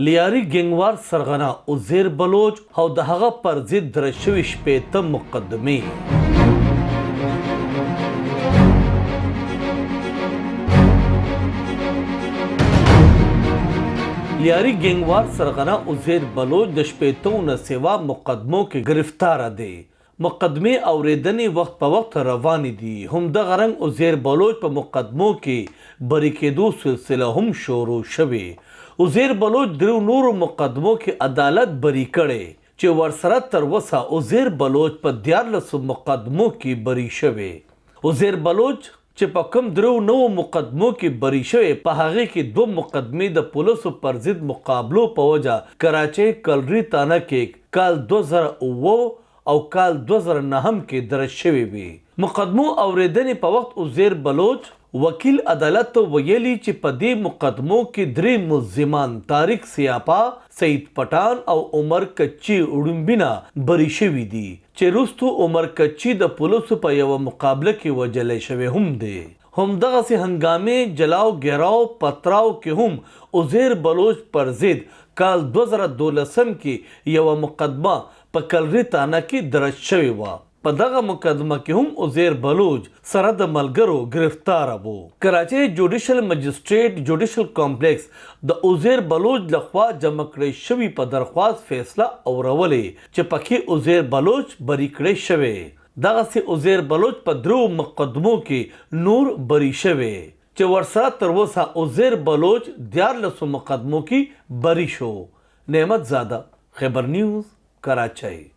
لیاري ګنګوار سرغنا عزیر بلوچ او د هغه پر ضد درج شوي شپېته مقدمې. لیاري ګنګوار سرغنا عزیر بلوچ د شپېتو نه سوا مقدمو کې گرفتار دی. مقدمې اوریدنې وخت په وخت روانې دي. همدغه رنګ عزیر بلوچ په مقدمو کې بری کېدو سلسله هم شروع شوې. عزیر بلوچ درو نورو مقدمو کې عدالت بری کړي چې ورسره تر اوسه عزیر بلوچ په 14 مقدمو کې بری شوی. عزیر بلوچ چې په کوم درو نوو مقدمو کې بری شوی په هغې کې 2 مقدمې د پولیسو پر ضد مقابلو په وجه کراچۍ کلري تانه کې کال 2009 او کال 2009 کې درج شوی وي. مقدمو اوریدنې په وخت عزیر بلوچ وکیل عدالت ته ویلي چې په دې مقدمو کې 3 ملزمان طارق سیاپا، سعید پټان او عمر کچي وړومبینه بری شوي دي چې وروستو عمر کچي د پولیسو په یوه مقابله کې وژلی شوی هم دی. همدغسې هنګامې جلاو ګیراو پتراو کې هم عزیر بلوچ پر ضد کال 2012 کې یوه مقدمه په کلري تانه کې درج شوې وه. په دغه مقدمه کې هم عزیر بلوچ سره د ملګرو گرفتار وو. کراچۍ جوډیشل مجسټریټ جوډیشل کمپلیکس د عزیر بلوچ لخوا جمع کړی شوي په درخواست فیصله اورولې چې پکې عزیر بلوچ بری کړی شوی. دغسې عزیر بلوچ په 3 مقدمو کې نور بری شوی چې ورسره تر اوسه عزیر بلوچ 14 مقدمو کې بری شو. نعمت زاده، خبر نیوز، کراچۍ.